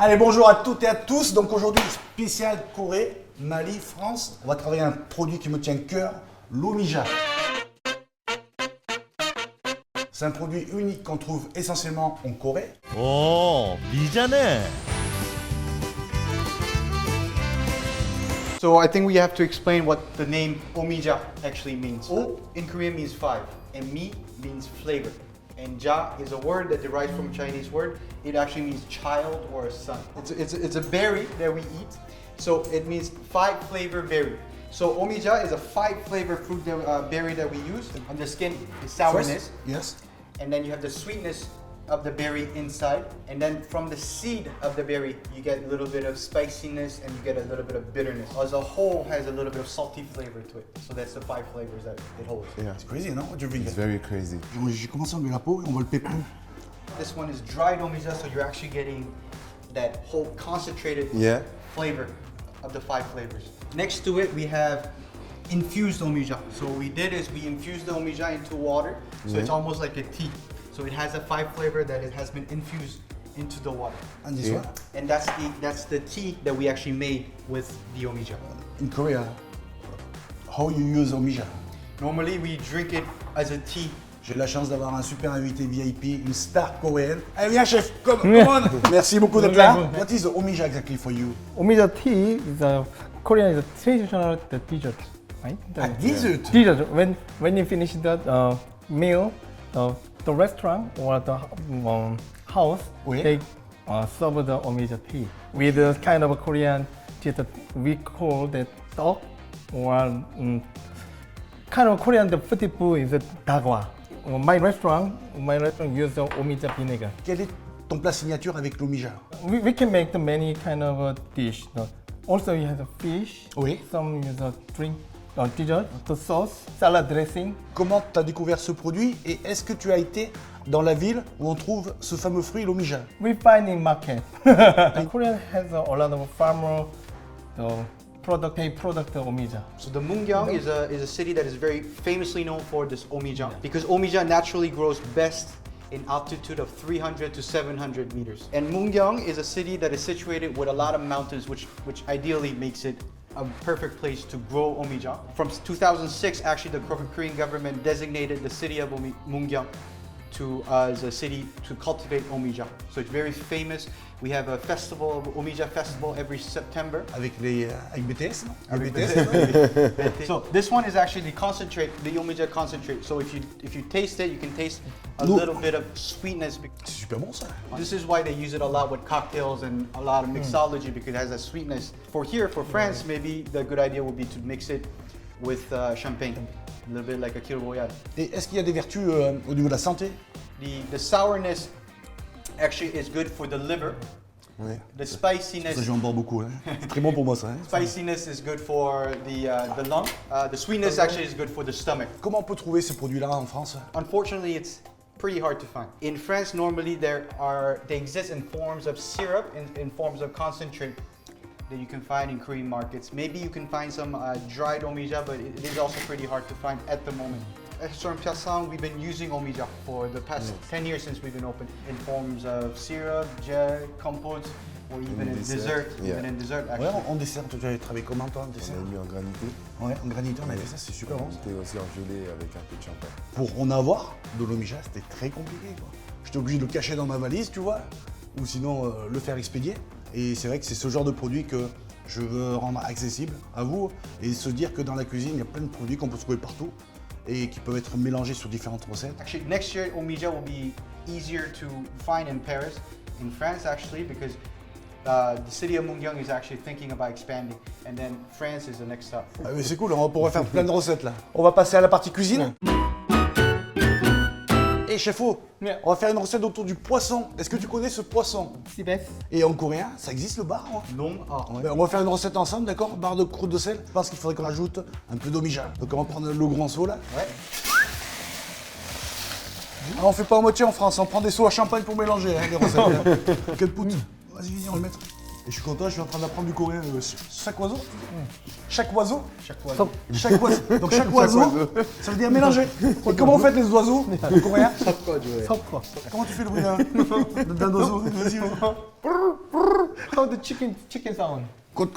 Allez, bonjour à toutes et à tous. Donc aujourd'hui, spécial Corée, Mali, France. On va travailler un produit qui me tient à cœur, l'Omija. C'est un produit unique qu'on trouve essentiellement en Corée. 오, 미자네. So I think we have to explain what the name Omija actually means. O in Korean means five, and mi means flavor. And ja is a word that derives from a Chinese word. It actually means child or a son. It's a berry that we eat. So it means five flavor berry. So Omija is a five flavor fruit that, berry that we use. On the skin is sourness. First, yes. And then you have the sweetness of the berry inside, and then from the seed of the berry you get a little bit of spiciness and you get a little bit of bitterness. As a whole has a little bit of salty flavor to it. So that's the five flavors that it holds. Yeah, C'est crazy, non? What do you think? it's very crazy. J'ai commencé à enlever la peau et on va le péper. This one is dried omija, so you're actually getting that whole concentrated Yeah. flavor of the five flavors. Next to it we have infused omija. So what we did is we infused the omija into water, so it's almost like a tea. So it has a five flavor that it has been infused into the water. And this Yeah. one? And that's the tea that we actually made with the omija. In Korea, how you use Omija? Normally we drink it as a tea. J'ai la chance d'avoir un super invité VIP, une star coréenne. Allez, viens, chef, come on! Merci beaucoup d'être là. What is Omija exactly for you? Omija tea is a Korean is a traditional dessert, right? A dessert? Dessert. When you finish the meal, the restaurant or the house, Oui. they serve the Omija tea with a kind of a Korean dessert. We call that dog or kind of Korean the food is a dagwa. My restaurant use the Omija vinegar. Quel est ton plat signature avec l'Omija? We can make the many kind of dish. Also, you have the fish. Oui. Some use a drink, dessert, the sauce, salad dressing. Comment tu as découvert ce produit et est-ce que tu as été dans la ville où on trouve ce fameux fruit, l'Omija? We find in market. Korea has a lot of farmer product omija. So the Mungyang is a city that is very famously known for this omija because omija naturally grows best in altitude of 300 to 700 meters. And Mungyang is a city that is situated with a lot of mountains, which ideally makes it a perfect place to grow omija. From 2006, actually, the Korean government designated the city of Mungyang as a city to cultivate omija. So it's very famous. We have a festival, Omija festival, every September. Avec BTS, non? Avec BTS? So this one is actually the concentrate, the omija concentrate. So if you taste it, you can taste a No. little bit of sweetness. C'est super bon ça. This is why they use it a lot with cocktails and a lot of mixology because it has a sweetness. For France, maybe the good idea would be to mix it with champagne, a little bit like a Kir Royale. Et est-ce qu'il y a des vertus au niveau de la santé? The sourness actually is good for the liver. Ouais. The Ça, spiciness. j'en bois beaucoup. Hein. C'est très bon pour moi ça. Hein. Spiciness is good for the lung. The sweetness actually is good for the stomach. Comment on peut trouver ces produits-là en France? Unfortunately, it's pretty hard to find. In France, normally they exist in forms of syrup, in forms of concentrate that you can find in Korean markets. Maybe you can find some dried omija, but it is also pretty hard to find at the moment. At Restaurant Pyeongchang, we've been using omija for the past 10 years since we've been open in forms of syrup, gel, compote, or even in dessert. Yeah. Even in dessert, Ouais, actually. en dessert, tu avais travaillé comment toi en On dessert? l'a mis en granité. Ouais, en granité, on avait fait ça, c'est super bon. C'était aussi en gelée avec un peu de champagne. Pour en avoir de l'Omija, c'était très compliqué. Quoi. J'étais obligé de le cacher dans ma valise, tu vois, ou sinon le faire expédier. Et c'est vrai que c'est ce genre de produit que je veux rendre accessible à vous et se dire que dans la cuisine, il y a plein de produits qu'on peut trouver partout et qui peuvent être mélangés sur différentes recettes. Actually, next year, omija will be easier to find in Paris, in France actually, because the city of Mungyang is actually thinking about expanding, and then France is the next stop. Ah, mais c'est cool, on va pouvoir faire plein de recettes là. On va passer à la partie cuisine. Et chef-O, Yeah. on va faire une recette autour du poisson. Est-ce que tu connais ce poisson? Sibes. Et en coréen, ça existe le bar, hein? Non, Ben, on va faire une recette ensemble, d'accord? Barre de croûte de sel. Je pense qu'il faudrait qu'on rajoute un peu d'omija. Donc on va prendre le grand seau là. ouais. Ah, on fait pas en moitié en France, on prend des seaux à champagne pour mélanger hein, les recettes. Quelle poudre. Vas-y, viens, on va le mettre. Et je suis content, je suis en train d'apprendre du coréen. Chaque oiseau? Chaque oiseau? Chaque oiseau. Chaque oiseau. Donc chaque oiseau, ça veut dire mélanger. Et comment vous faites les oiseaux en coréen? Comment tu fais le bruit d'un oiseau? Vas-y, vas-y. How the chicken sound? Côte.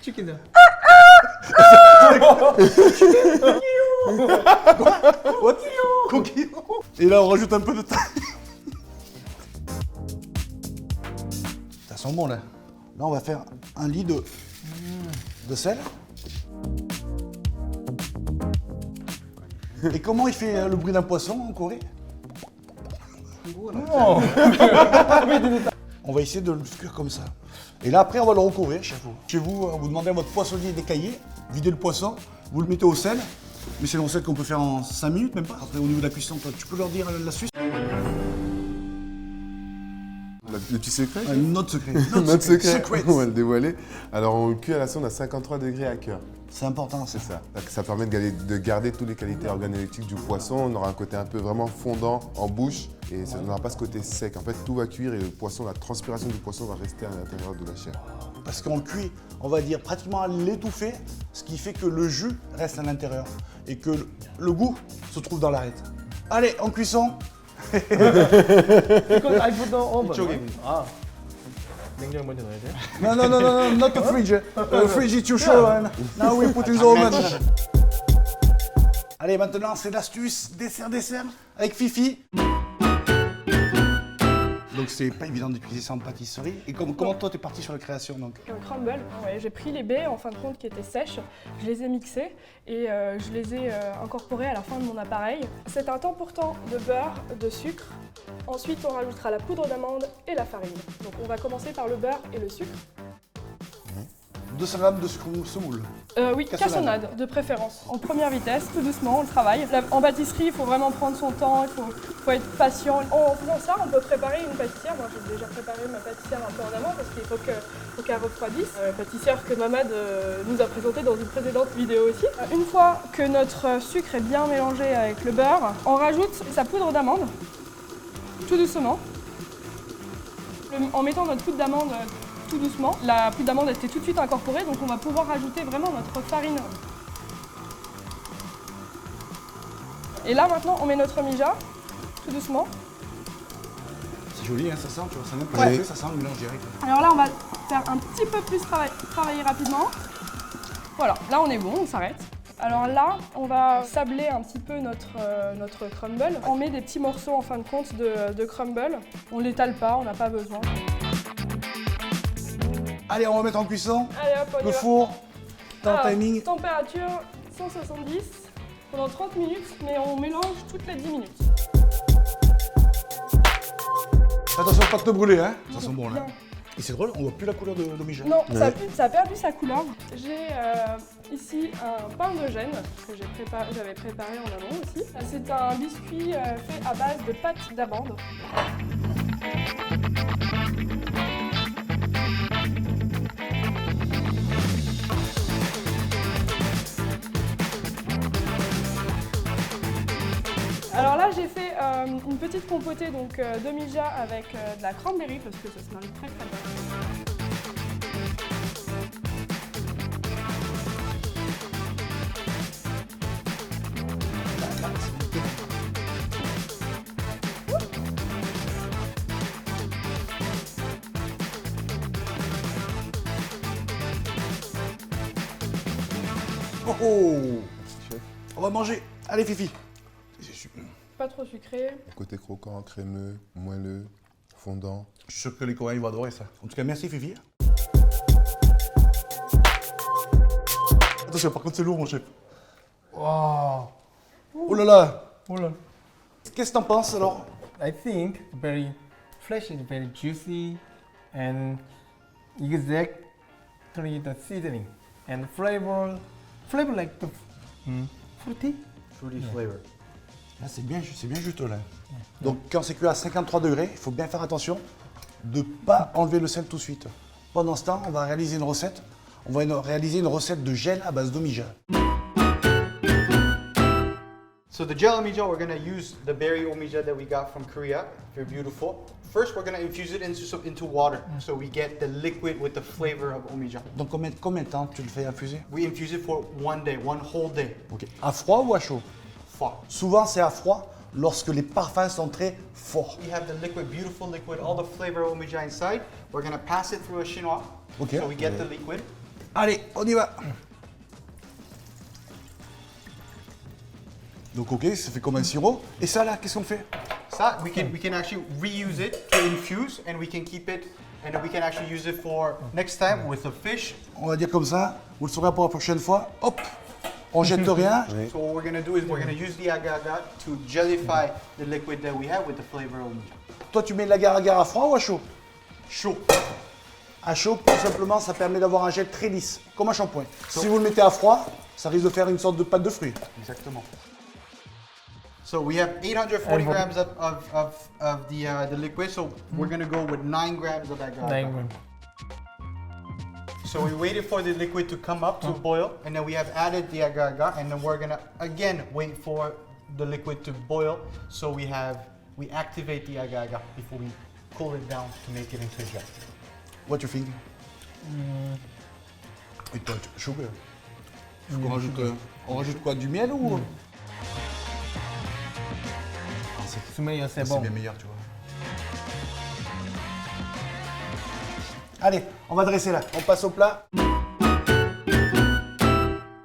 Chicken sound. What? Coquille. Et là, on rajoute un peu de thym. Ça sent bon là. Là, on va faire un lit de sel. Et comment il fait le bruit d'un poisson en Corée? Oh. On va essayer de le cuire comme ça. Et là, après, on va le recouvrir chez vous. Chez vous, vous demandez à votre poissonnier d'écailler, videz le poisson, vous le mettez au sel. Mais c'est le sel qu'on peut faire en 5 minutes, même pas. Après, au niveau de la cuisson, toi, tu peux leur dire l'astuce? Le petit secret Notre secret. Notre secret, Secret. on va le dévoiler. Alors on le cuit à la sonde à 53 degrés à cœur. C'est important, C'est ça. Donc, ça permet de garder toutes les qualités organoleptiques du poisson. On aura un côté un peu vraiment fondant en bouche et ça n'aura pas ce côté sec. En fait, tout va cuire et le poisson, la transpiration du poisson va rester à l'intérieur de la chair. Parce qu'on le cuit, on va dire pratiquement à l'étouffer, ce qui fait que le jus reste à l'intérieur et que le goût se trouve dans l'arête. Allez, en cuisson. Because I put the oven. 이쪽에. 아. 냉장 먼저 넣어야 돼? No, not the fridge. The fridge is too short. And now we put in the oven. Allez, maintenant, c'est l'astuce dessert avec Fifi. Donc c'est pas évident d'utiliser ça en pâtisserie. Et comment toi t'es parti sur la création donc? Un crumble, ouais, j'ai pris les baies en fin de compte qui étaient sèches, je les ai mixées et je les ai incorporées à la fin de mon appareil. C'est un temps pour temps de beurre, de sucre. Ensuite on rajoutera la poudre d'amande et la farine. Donc on va commencer par le beurre et le sucre. 200 grammes de sucre semoule. Oui, Cassonade. cassonade de préférence, en première vitesse, tout doucement, on le travaille. En pâtisserie, il faut vraiment prendre son temps, il faut être patient. En faisant ça, on peut préparer une pâtissière. Moi, j'ai déjà préparé ma pâtissière un peu en amont parce qu'il faut qu'elle refroidisse. Pâtissière que Mamad nous a présentée dans une précédente vidéo aussi. Une fois que notre sucre est bien mélangé avec le beurre, on rajoute sa poudre d'amande, tout doucement. En mettant notre poudre d'amande tout doucement. La poudre d'amande était tout de suite incorporée, donc on va pouvoir rajouter vraiment notre farine. Et là maintenant on met notre mija, tout doucement. C'est joli, hein, ça sent, tu vois, ça même pas Ouais. fait, ça sent le mélange direct. Alors là on va faire un petit peu plus travailler rapidement. Voilà, là on est bon, on s'arrête. Alors là, on va sabler un petit peu notre crumble. On met des petits morceaux en fin de compte de crumble. On ne l'étale pas, on n'a pas besoin. Allez, on va mettre en cuisson. Allez hop, on y Le va. four, dans le Alors, timing. Température 170 pendant 30 minutes, mais on mélange toutes les 10 minutes. Attention, pas de te brûler, hein. Ça sent bon là. Bien. Et c'est drôle, on voit plus la couleur de l'omija. Non, Ouais. ça a perdu sa couleur. J'ai ici un pain de gêne que j'avais préparé en amont aussi. C'est un biscuit fait à base de pâte d'amande. Alors là, j'ai fait une petite compotée donc, de mija avec de la cranberry parce que ça se marie très très bien. Oh oh. On va manger. Allez, Fifi. C'est super. Pas trop sucré. Côté croquant, crémeux, moelleux, fondant. Je suis sûr que les Coréens ils vont adorer ça. En tout cas, merci, Fifi. Attention, par contre, c'est lourd, mon chef. Wow. Oh là là. Hold on. Qu'est-ce que t'en penses alors? I think very flesh is very juicy and exactly the seasoning and flavor like the fruity. Fruity flavor. Là, c'est bien juteux là. Donc, quand c'est cuit à 53 degrés, il faut bien faire attention de ne pas enlever le sel tout de suite. Pendant ce temps, on va réaliser une recette. On va réaliser une recette de gel à base d'omija. So the gel omija, we're gonna use the berry omija that we got from Korea. Very beautiful. First, we're gonna infuse it into water, so we get the liquid with the flavor of omija. Donc, combien de temps tu le fais infuser? We infuse it for one day, one whole day. Ok. À froid ou à chaud? Froid. Souvent, c'est à froid lorsque les parfums sont très forts. We have the liquid, beautiful liquid, all the flavor of Omija inside. We're gonna pass it through a chinois. Okay. So we get the liquid. Allez, on y va. Donc ok, ça fait comme un sirop. Et ça là, qu'est-ce qu'on fait? So we can actually reuse it to infuse, and we can keep it, and we can actually use it for next time with the fish. On va dire comme ça, vous le saurez pour la prochaine fois. Hop, on jette rien. So what we're gonna do is we're gonna use the agar-agar to jellify the liquid that we have with the flavor of Omija. Toi, tu mets l'agar-agar à froid ou à chaud? Chaud. À chaud, tout simplement, ça permet d'avoir un gel très lisse, comme un shampoing. Si vous le mettez à froid, ça risque de faire une sorte de pâte de fruits. Exactement. So we have 840 grams of the liquid, so we're gonna go with 9 grams of agar-agar. 9 grams. So we waited for the liquid to come up to boil, and then we have added the agar-agar, and then we're gonna again wait for the liquid to boil. So we activate the agar-agar before we cool it down to make it into gel. What you think? Et toi, sugar. On rajoute quoi? Du miel ou? Soumeilleux, c'est C'est bon. bien meilleur, tu vois. Allez, on va dresser là. On passe au plat.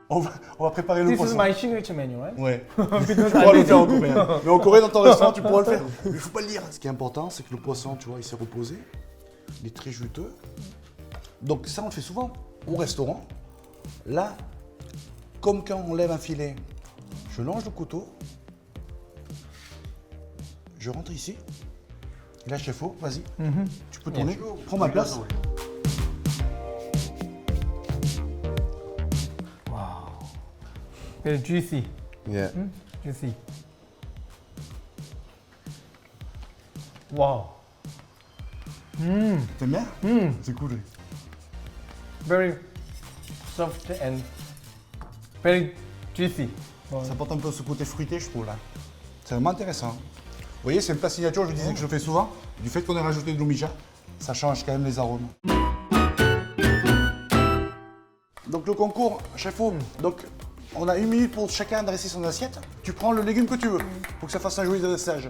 On va préparer le This is poisson. my signature menu, right? Ouais. On pourra le faire en coréen. Mais en Corée, dans ton restaurant, tu pourras le faire. Mais il faut pas le dire. Ce qui est important, c'est que le poisson, tu vois, il s'est reposé. Il est très juteux. Donc ça, on le fait souvent au restaurant. Là, comme quand on lève un filet, je longe le couteau. Je rentre ici. Et là, chef-o, vas-y. Tu peux tourner. Prends ma place. Very juicy. Yeah. Juicy. Wow. T'aimes bien? C'est cool. Very soft and very juicy. Ça apporte un peu ce côté fruité, je trouve, là. C'est vraiment intéressant. Vous voyez, c'est un plat signature, je disais que je le fais souvent. Du fait qu'on ait rajouté de l'omija, ça change quand même les arômes. Donc le concours, chef-o, donc on a 1 minute pour chacun dresser son assiette. Tu prends le légume que tu veux, pour que ça fasse un joli dressage.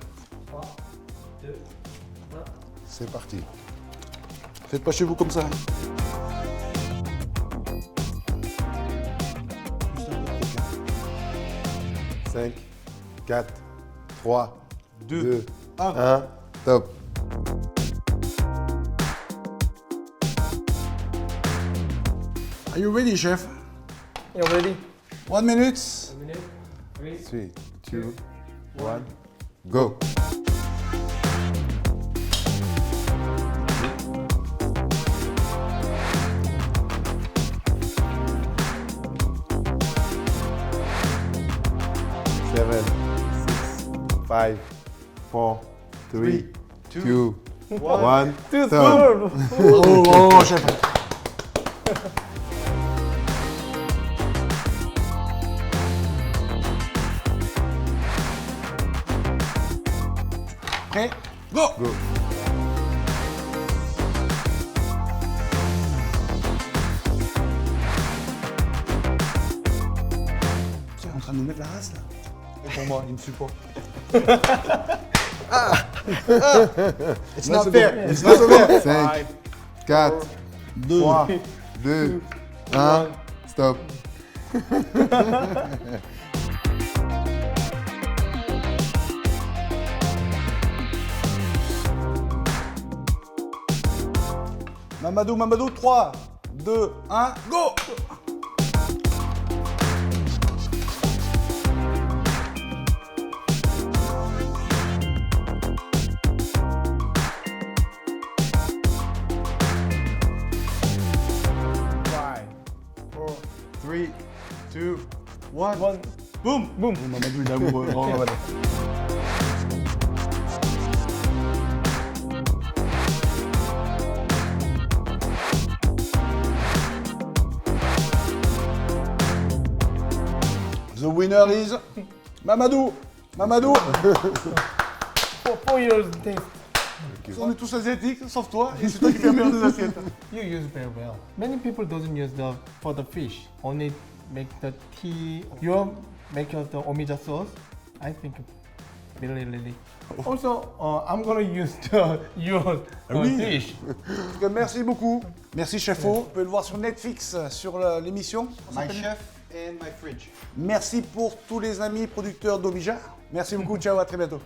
C'est parti. Faites pas chez vous comme ça. Juste un peu de croquant. 5, 4, 3, 2, 2, 1. 1, top. Are you ready, chef? You ready? 1 minute. 3, 2, 1, go. Seven, 6, 5, 4, 3, 2, 1, stop. Oh, chef. Prêt? Go! Go. Tu es en train de nous mettre la race là? Et pour moi, il me supporte. It's not fair. It's not 5, 4, 2, 3, 2, 1, stop. Mamadou, 3, 2, 1, go! Five, 4, 3, 2, 1. Boum! Boum! Mamadou, il est amoureux. Oh, voilà. The winner is Mamadou. Mamadou. for your taste. On est tous asiatiques, sauf toi, et c'est toi qui fais la meilleure des assiettes. You use very well. Many people doesn't use for the fish. Only make the tea. You make the omija sauce. I think really. Also, I'm gonna use your Oui. dish. En tout cas, merci beaucoup. Merci Chefo. Vous pouvez le voir sur Netflix, sur l'émission. My chef and my fridge. Merci pour tous les amis producteurs d'Omija. Merci beaucoup. Ciao, à très bientôt.